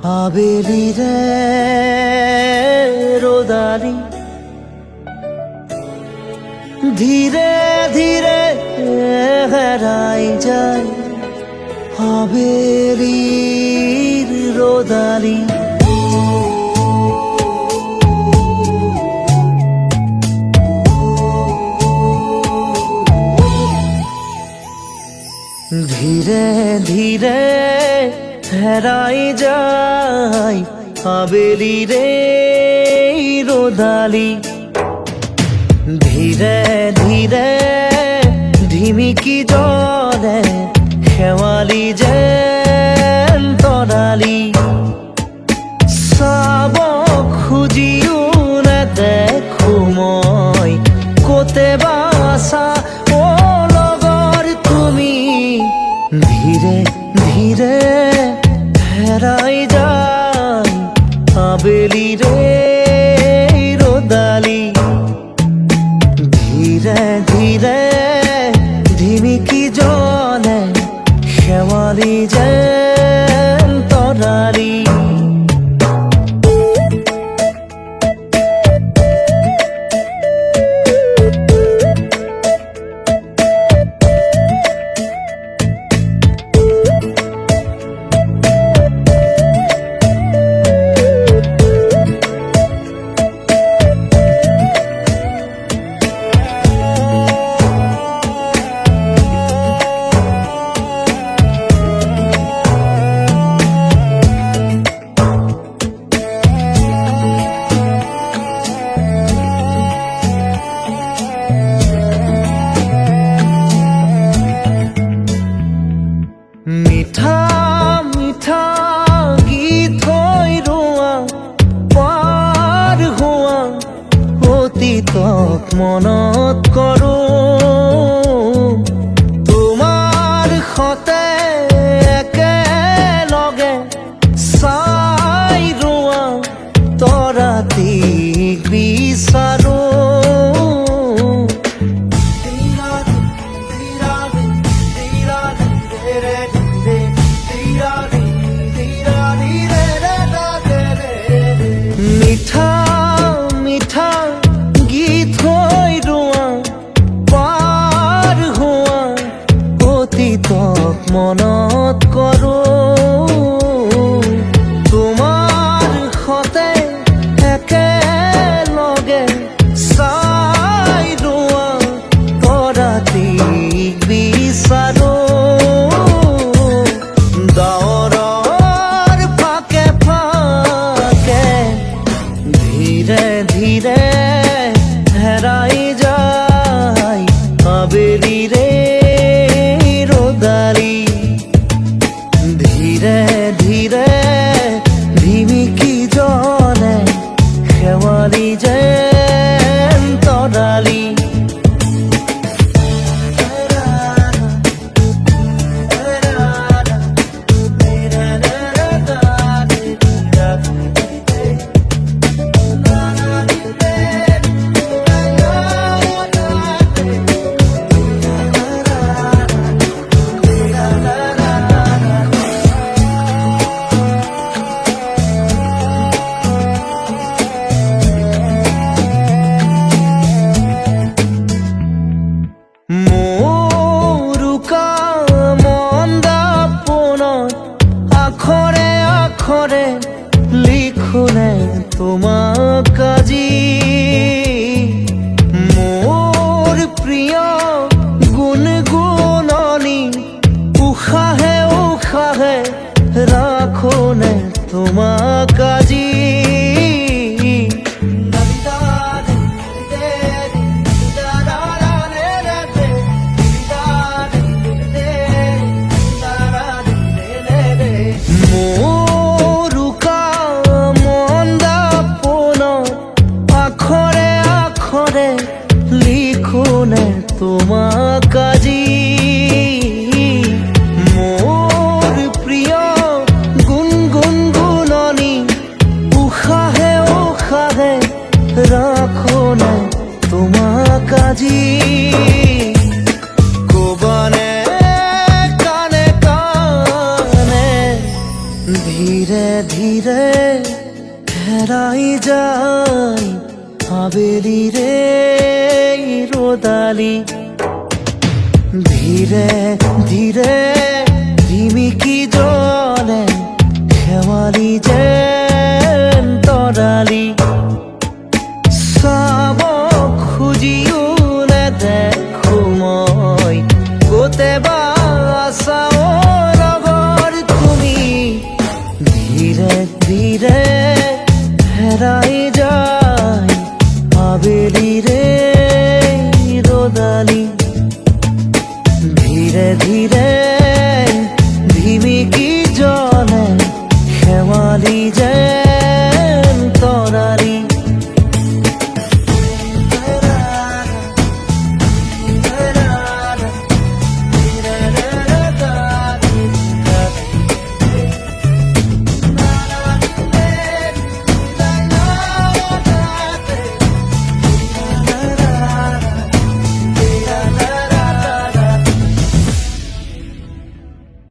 আবেলি রে রোদালি ধীরে ধীরে হেরাই যায় আবেলির রোদালি। ধীরে ধীরে হেরাই যায় আবেলি রে রোদালি। ধীরে ধীরে ঢিমিকি জলে শেৱালি যেন তৰালি। চাব খুজিও নেদেখো মই ক'তে বা আছা অ লগৰ তুমি। ধীৰে ধীৰে হেৰাই যায় আবেলি ৰে ৰ'দালি। ধীৰে ধীৰে ঢিমিকি জলে শেৱালি যেন তৰালি। মিঠা মিঠা গীত হৈ ৰোৱা পাৰ হোৱা অতীতক মনত কৰোঁ। তোমাৰ সতে একেলগে চাই ৰোৱা তৰাটিক বিচাৰোঁ। মিঠা মিঠা গীত হৈ ৰোৱা পাৰ হোৱা অতীতক মনত কৰোঁ। তোমাৰ সতে একেলগে চাই ৰোৱা তৰাটিক বিচাৰোঁ। ধীৰে ধীৰে হেৰাই যায় আবেলি ৰে ৰ'দালি। ধীৰে ধীৰে হেৰাই যায় আবেলিৰে ৰ'দালি ধীৰে ধীৰে ৰিমিকি জ্বলে শেৱালি যেন তৰালি চাব খুজিও নেদেখো মই গোটেই বা আশা